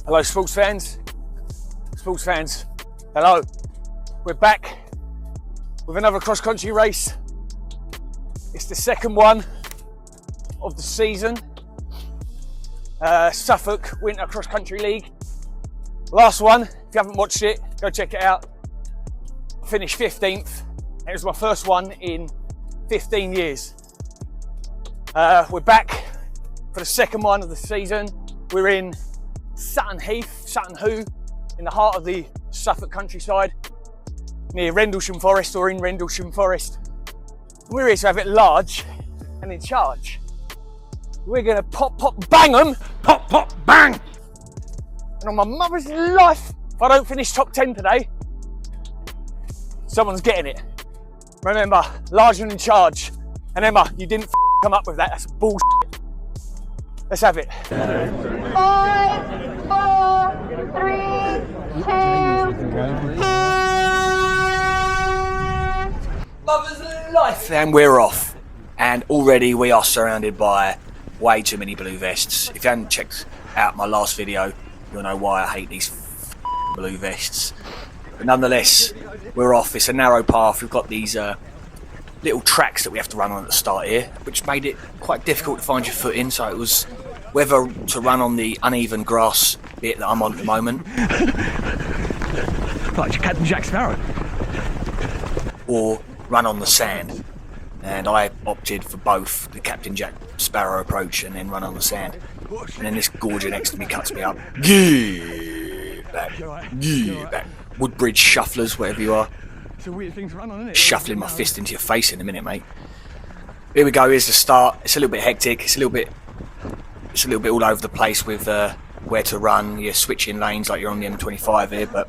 Hello sports fans, hello. We're back with another cross country race. It's the second one of the season. Suffolk Winter Cross Country League. Last one, if you haven't watched it, go check it out. I finished 15th. It was my first one in 15 years. We're back for the second one of the season. We're in Sutton Heath, in the heart of the Suffolk countryside, near Rendlesham Forest, or in Rendlesham Forest. We're here to have it large and in charge. We're gonna pop, bang them, pop, bang! And on my mother's life, if I don't finish top 10 today, someone's getting it. Remember, large and in charge. And Emma, you didn't come up with that, that's bullshit. Let's have it. 5, 4, 3, 2. Mother's life, and we're off. And already we are surrounded by way too many blue vests. If you haven't checked out my last video, you'll know why I hate these blue vests. But nonetheless, we're off. It's a narrow path. We've got these little tracks that we have to run on at the start here, which made it quite difficult to find your foot in. So it was whether to run on the uneven grass bit that I'm on at the moment, like Captain Jack Sparrow, or run on the sand. And I opted for both, the Captain Jack Sparrow approach and then run on the sand. And then this gorger next to me cuts me up. Get back. Woodbridge shufflers, whatever you are. It's a weird thing to run on, isn't it? Shuffling my fist into your face in a minute, mate. Here we go, here's the start. It's a little bit hectic, it's a little bit all over the place with where to run. You're switching lanes like you're on the M25 here, but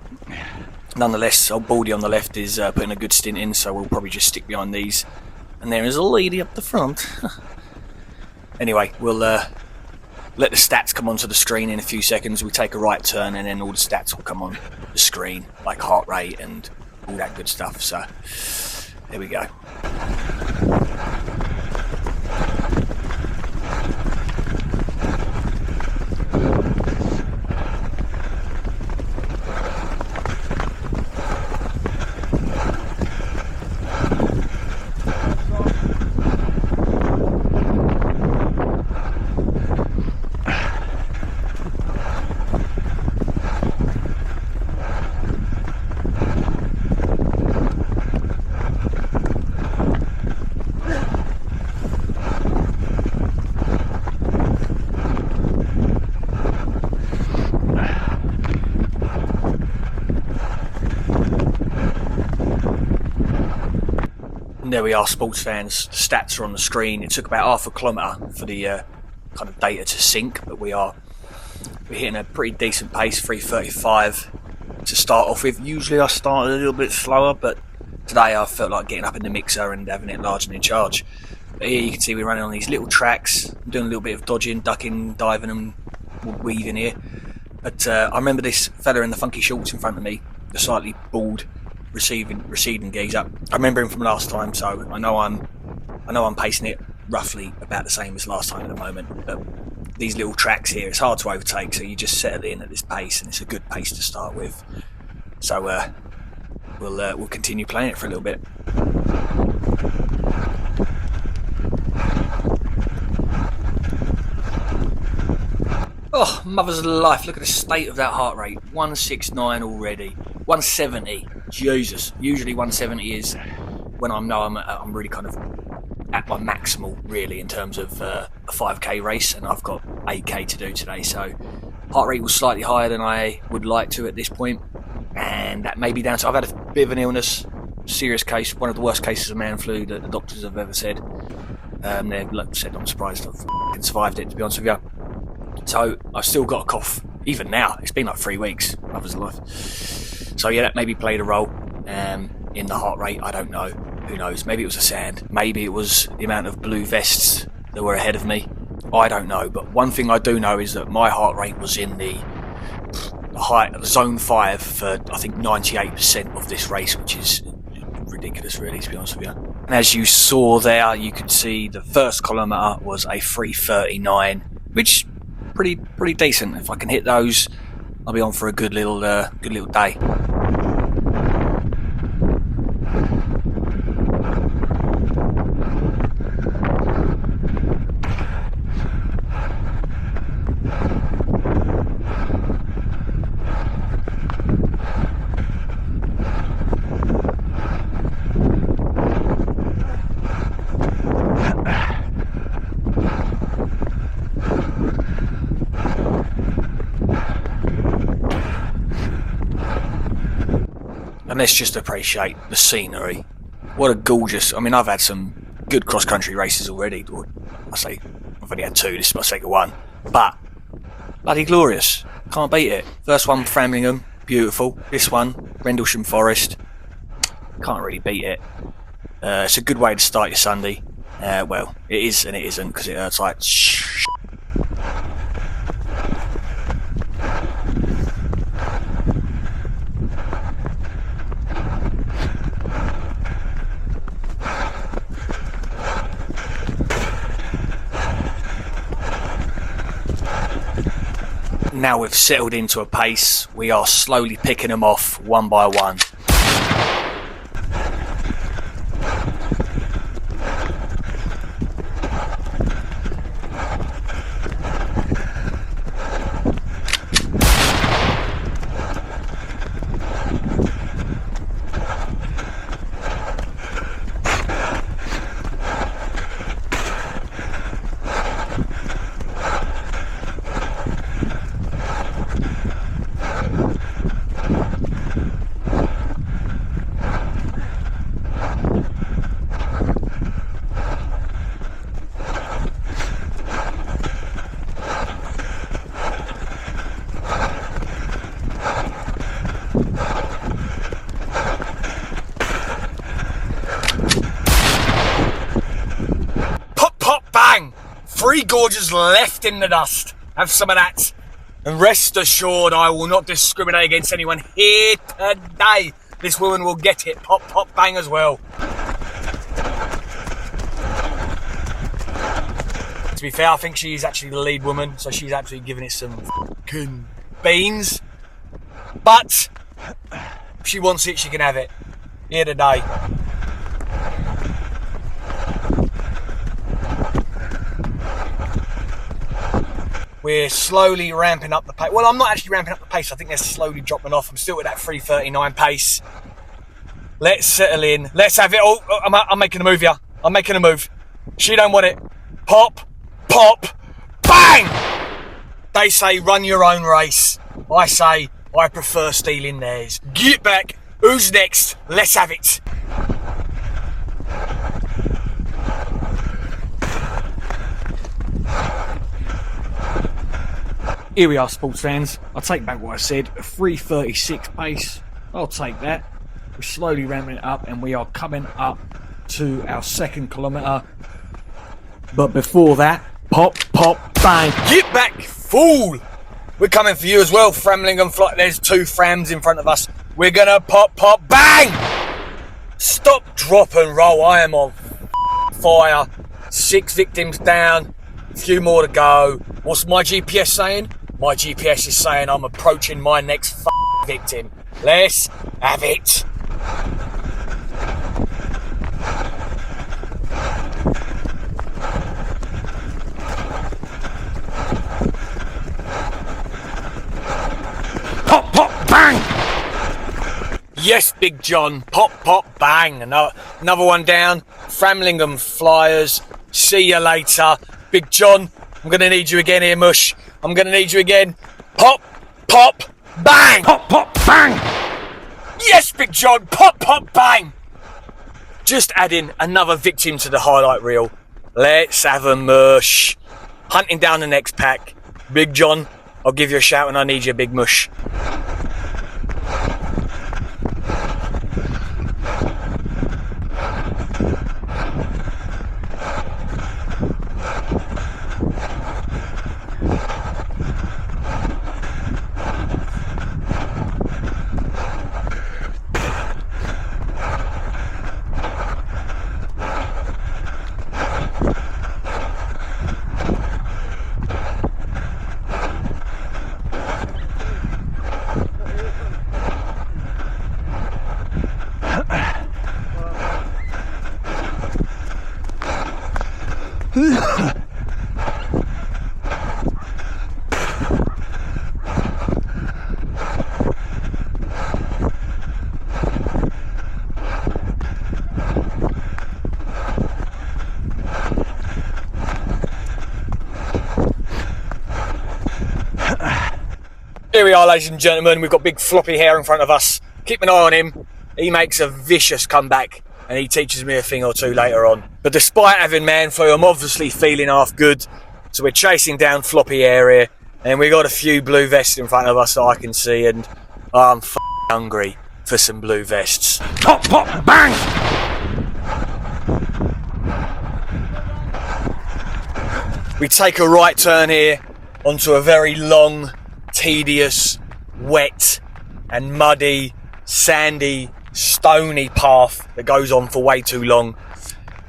nonetheless, old Baldy on the left is putting a good stint in, so we'll probably just stick behind these. And there is a lady up the front. Anyway, we'll let the stats come onto the screen in a few seconds. We take a right turn and then all the stats will come on the screen, like heart rate and all that good stuff. So, there we go. And there we are, sports fans. The stats are on the screen. It took about half a kilometre for the kind of data to sync, but we're hitting a pretty decent pace, 3:35 to start off with. Usually I start a little bit slower, but today I felt like getting up in the mixer and having it large and in charge. But here you can see we're running on these little tracks. I'm doing a little bit of dodging, ducking, diving and weaving here. But I remember this fella in the funky shorts in front of me, the slightly bald, receding geezer. I remember him from last time, so I know I'm pacing it roughly about the same as last time at the moment. But these little tracks here, it's hard to overtake, so you just settle in at this pace, and it's a good pace to start with. So we'll continue playing it for a little bit. Oh, mother's life, look at the state of that heart rate. 169 already. 170. Jesus. Usually 170 is when I'm really kind of at my maximal, really, in terms of a 5k race, and I've got 8k to do today, so heart rate was slightly higher than I would like to at this point, and that may be down to I've had a bit of an illness, serious case, one of the worst cases of man flu that the doctors have ever said. They've said I'm surprised I've survived it, to be honest with you. So I've still got a cough, even now. It's been like 3 weeks, mother's life. So yeah, that maybe played a role in the heart rate. I don't know. Who knows? Maybe it was the sand. Maybe it was the amount of blue vests that were ahead of me. I don't know. But one thing I do know is that my heart rate was in the zone 5 for I think 98% of this race, which is ridiculous, really, to be honest with you. And as you saw there, you could see the first kilometre was a 3:39, which pretty decent. If I can hit those I'll be on for a good little day. And let's just appreciate the scenery. What a gorgeous... I mean, I've had some good cross-country races already. Or I say, I've only had 2, this is my second one. But, bloody glorious. Can't beat it. First one, Framlingham, beautiful. This one, Rendlesham Forest. Can't really beat it. It's a good way to start your Sunday. Well, it is and it isn't, because it hurts like... Now we've settled into a pace, we are slowly picking them off one by one. Three gorges left in the dust. Have some of that. And rest assured, I will not discriminate against anyone here today. This woman will get it. Pop, pop, bang as well. To be fair, I think she's actually the lead woman, so she's actually giving it some fucking beans. But if she wants it, she can have it. Here today. We're slowly ramping up the pace. Well, I'm not actually ramping up the pace. I think they're slowly dropping off. I'm still at that 3:39 pace. Let's settle in. Let's have it. Oh, I'm making a move here. I'm making a move. She don't want it. Pop, pop, bang! They say run your own race. I say I prefer stealing theirs. Get back. Who's next? Let's have it. Here we are, sports fans. I'll take back what I said. A 3:36 pace. I'll take that. We're slowly ramping it up and we are coming up to our second kilometre. But before that, pop, pop, bang. Get back, fool! We're coming for you as well, Framlingham. There's 2 Frams in front of us. We're gonna pop, pop, bang! Stop, drop and roll. I am on fire. 6 victims down. A few more to go. What's my GPS saying? My GPS is saying I'm approaching my next victim. Let's have it. Pop, pop, bang! Yes, Big John. Pop, pop, bang. Another one down. Framlingham Flyers. See you later. Big John, I'm going to need you again here, Mush. I'm going to need you again. Pop, pop, bang! Pop, pop, bang! Yes, Big John! Pop, pop, bang! Just adding another victim to the highlight reel. Let's have a mush. Hunting down the next pack. Big John, I'll give you a shout when I need you, Big Mush. Here we are, ladies and gentlemen. We've got big floppy hair in front of us. Keep an eye on him. He makes a vicious comeback and he teaches me a thing or two later on. But despite having man flu, I'm obviously feeling half good. So we're chasing down floppy hair here, and we got a few blue vests in front of us that I can see, and I'm hungry for some blue vests. Pop, pop, bang! We take a right turn here onto a very long, tedious, wet and muddy, sandy, stony path that goes on for way too long.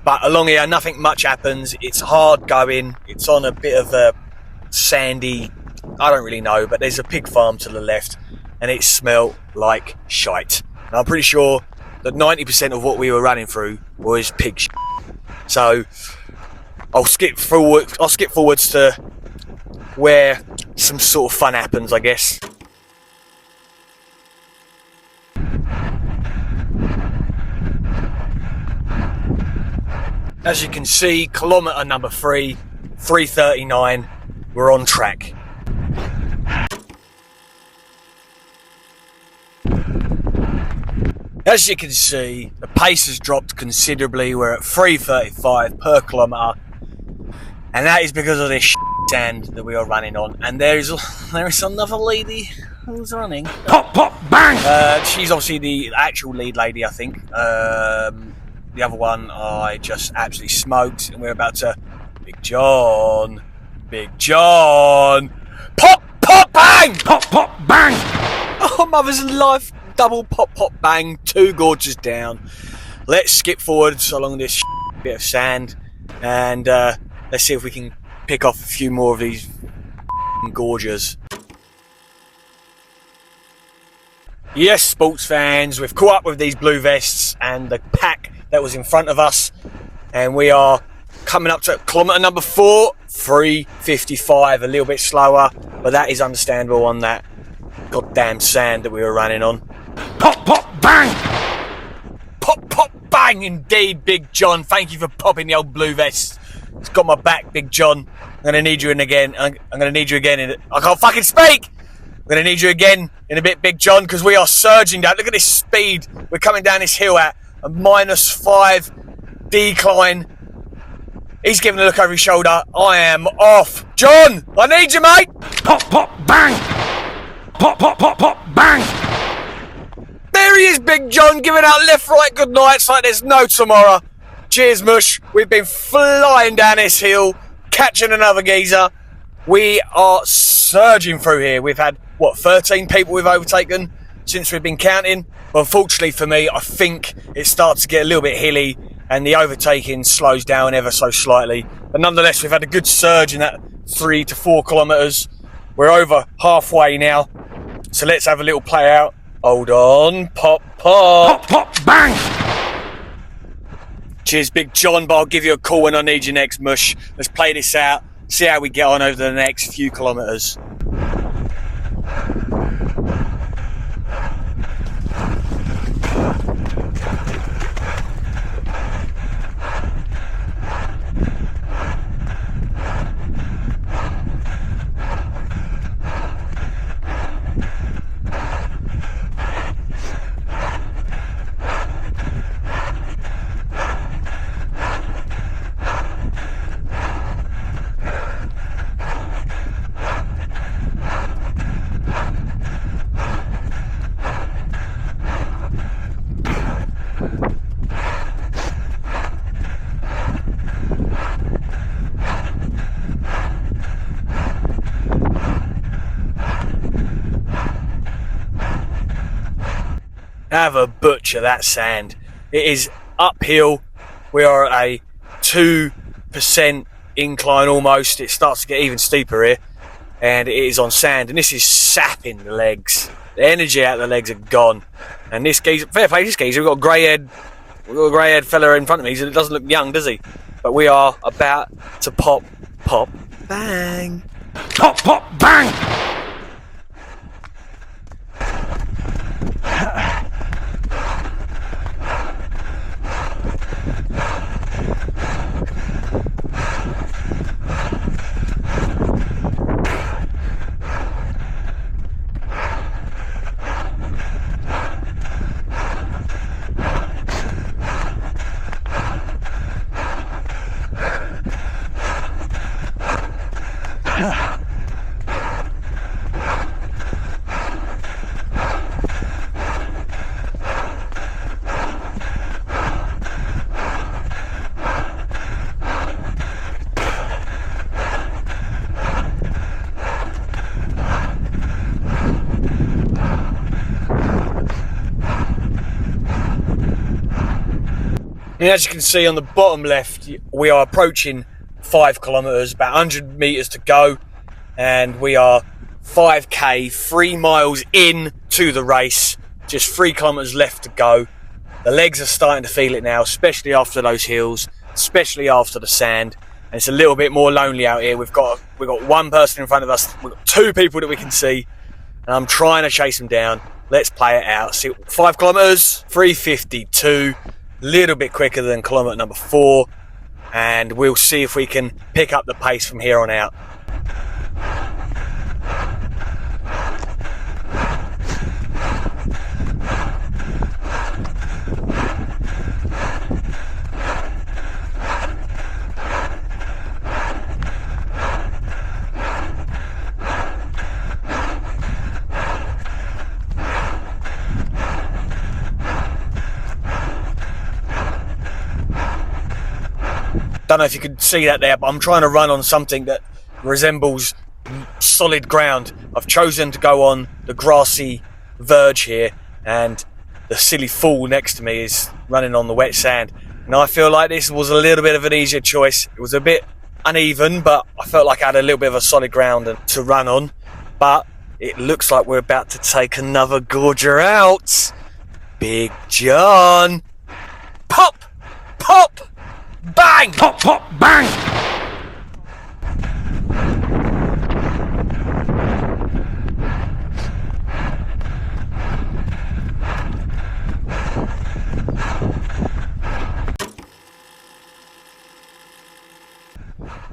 But along here nothing much happens. It's hard going. It's on a bit of a sandy, I don't really know, but there's a pig farm to the left and it smelt like shite. And I'm pretty sure that 90% of what we were running through was pig shit. So I'll skip forwards to where some sort of fun happens, I guess. As you can see, kilometre number 3, 3:39, we're on track. As you can see, the pace has dropped considerably. We're at 3:35 per kilometre, and that is because of this sand that we are running on. And there is another lady who's running. Pop, pop, bang! She's obviously the actual lead lady, I think. The other one I just absolutely smoked, and we're about to... Big John! Pop, pop, bang! Pop, pop, bang! Oh, mother's life! Double pop, pop, bang, 2 gorges down. Let's skip forward along this bit of sand, and let's see if we can pick off a few more of these gorges. Yes, sports fans, we've caught up with these blue vests and the pack that was in front of us, and we are coming up to kilometre number 4, 3:55, a little bit slower, but that is understandable on that goddamn sand that we were running on. Pop, pop, bang! Pop, pop, bang! Indeed, Big John. Thank you for popping the old blue vest. It's got my back, Big John. I'm going to need you again. I can't fucking speak! I'm going to need you again in a bit, Big John, because we are surging down. Look at this speed. We're coming down this hill at a -5 decline. He's giving a look over his shoulder. I am off. John, I need you, mate. Pop, pop, bang. Pop, pop, pop, pop, bang. There he is, Big John, giving out left, right, good nights like there's no tomorrow. Cheers, Mush. We've been flying down this hill, catching another geezer. We are surging through here. We've had, 13 people we've overtaken since we've been counting. But unfortunately for me, I think it starts to get a little bit hilly and the overtaking slows down ever so slightly. But nonetheless, we've had a good surge in that 3 to 4 kilometres. We're over halfway now. So let's have a little play out. Hold on. Pop, pop. Pop, pop, bang! Cheers, Big John, but I'll give you a call when I need you next, Mush. Let's play this out. See how we get on over the next few kilometres. Have a butcher that sand. It is uphill. We are at a 2% incline almost. It starts to get even steeper here, and it is on sand, and this is sapping the legs. The energy out of the legs are gone. And this geezer, fair play, this geezer, we've got a grey-haired fella in front of me. He doesn't look young, does he? but we are about to pop, bang. Pop, pop, bang! And as you can see on the bottom left, we are approaching 5 kilometres, about 100 metres to go, and we are 5k, 3 miles in to the race, just 3 kilometres left to go. The legs are starting to feel it now, especially after those hills, especially after the sand, and it's a little bit more lonely out here. We've got one person in front of us, we've got 2 people that we can see, and I'm trying to chase them down. Let's play it out. See, 5 kilometres, 3:52. Little bit quicker than kilometre number 4, and we'll see if we can pick up the pace from here on out. Don't know if you could see that there, but I'm trying to run on something that resembles solid ground. I've chosen to go on the grassy verge here, and the silly fool next to me is running on the wet sand. And I feel like this was a little bit of an easier choice. It was a bit uneven, but I felt like I had a little bit of a solid ground to run on. But it looks like we're about to take another gorger out. Big John. Pop! Pop! Bang! Pop, pop, bang!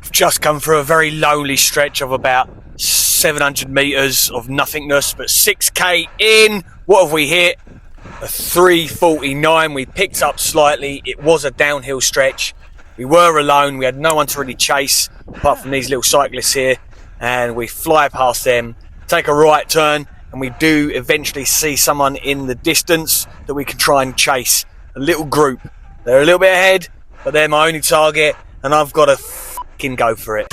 We've just come through a very lonely stretch of about 700 metres of nothingness, but 6k in. What have we hit? A 3:49. We picked up slightly. It was a downhill stretch. We were alone. We had no one to really chase apart from these little cyclists here, and we fly past them, take a right turn, and we do eventually see someone in the distance that we can try and chase. A little group. They're a little bit ahead, but they're my only target, and I've got to fucking go for it.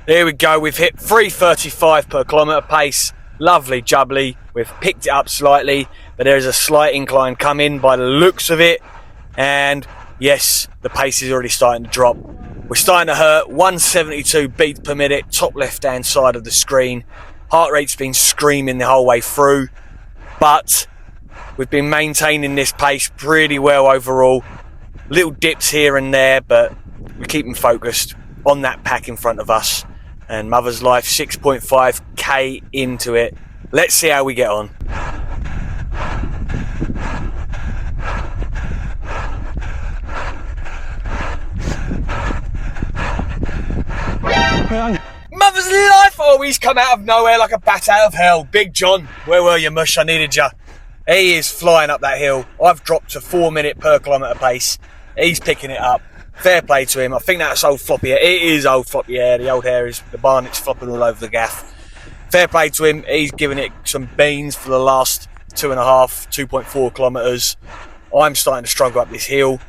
There we go, we've hit 3:35 per kilometre pace. Lovely jubbly. We've picked it up slightly, but there's a slight incline coming by the looks of it. And yes, the pace is already starting to drop. We're starting to hurt. 172 beats per minute, top left-hand side of the screen. Heart rate's been screaming the whole way through, but we've been maintaining this pace pretty well overall. Little dips here and there, but we're keeping focused on that pack in front of us. And Mother's Life 6.5k into it. Let's see how we get on. Mother's Life always come out of nowhere like a bat out of hell. Big John, where were you, mush? I needed you. He is flying up that hill. I've dropped to 4 minute per kilometre pace. He's picking it up. Fair play to him. I think that's old floppy hair. It is old floppy hair. The old hair is, the barnet's flopping all over the gaff. Fair play to him. He's given it some beans for the last 2.4 kilometres. I'm starting to struggle up this hill.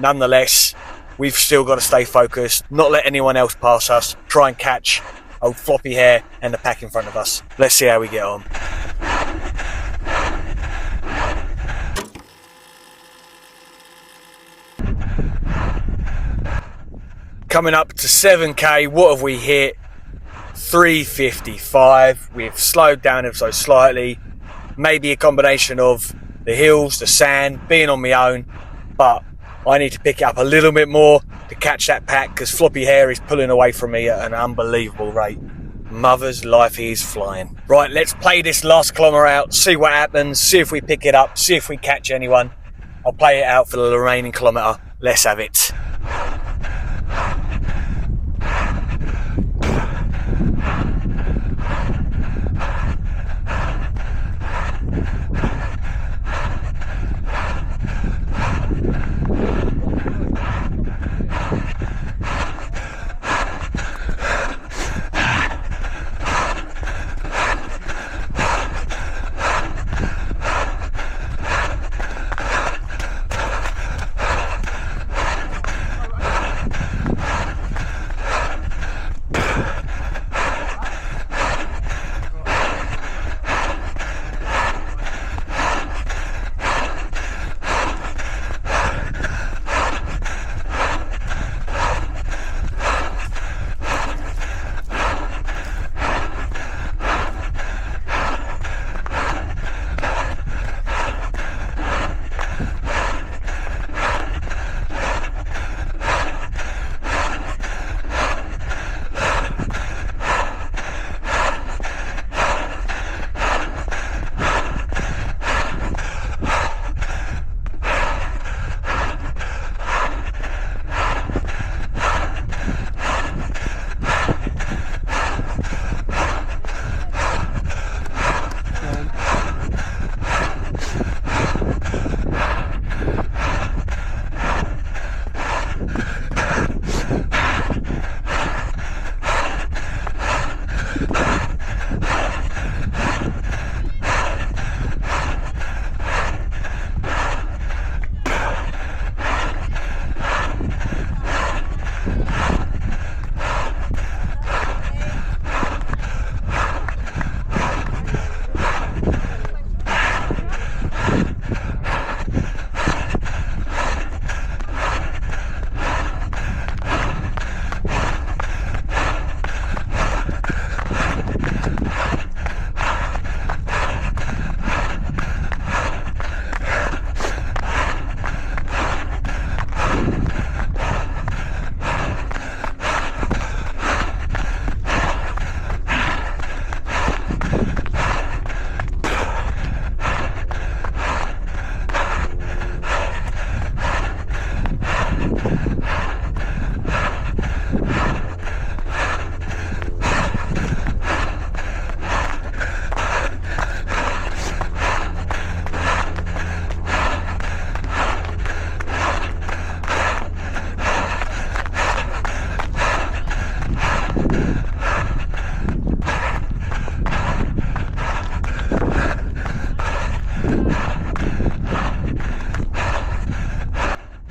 Nonetheless, we've still got to stay focused, not let anyone else pass us, try and catch old floppy hair and the pack in front of us. Let's see how we get on. Coming up to 7k, what have we hit? 3:55. We've slowed down ever so slightly. Maybe a combination of the hills, the sand, being on my own, but I need to pick it up a little bit more to catch that pack because Floppy Hair is pulling away from me at an unbelievable rate. Mother's life, he is flying. Right, let's play this last kilometre out, see what happens, see if we pick it up, see if we catch anyone. I'll play it out for the remaining kilometre. Let's have it.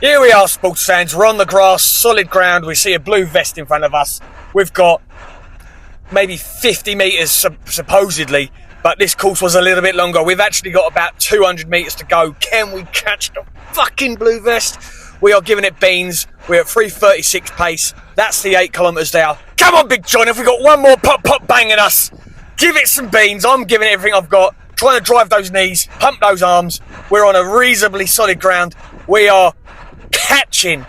Here we are, sports fans. We're on the grass, solid ground. We see a blue vest in front of us. We've got maybe 50 metres supposedly, but this course was a little bit longer. We've actually got about 200 metres to go. Can we catch the fucking blue vest? We are giving it beans. We're at 3:36 pace. That's the 8 kilometres there. Come on, Big John. If we got one more pop banging us, give it some beans. I'm giving it everything I've got. Trying to drive those knees, pump those arms. We're on a reasonably solid ground. We are catching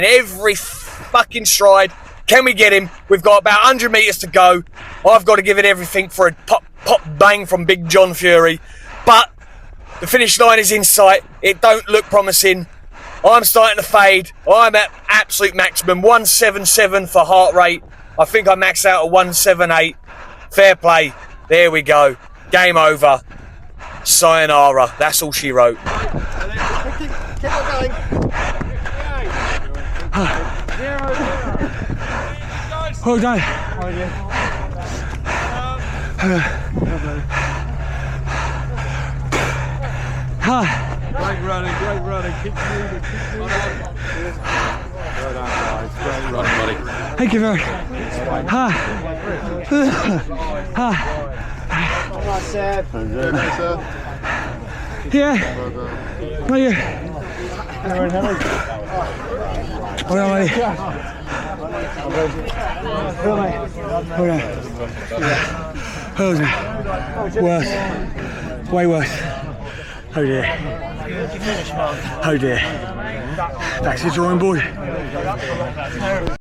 every fucking stride. Can we get him? We've got about 100 metres to go. I've got to give it everything for a pop bang from Big John Fury, but the finish line is in sight. It don't look promising. I'm starting to fade. I'm at absolute maximum, 177 for heart rate. I think I max out at 178. Fair play. There we go. Game over. Sayonara. That's all she wrote. Well done. Great running. Keep moving. Well done, guys. Great running, buddy. Thank you very much. All right, Seb. Thanks, sir. Yeah. How are you? All right, mate. Worse. Way worse. Oh dear. Oh dear. Back to the drawing board.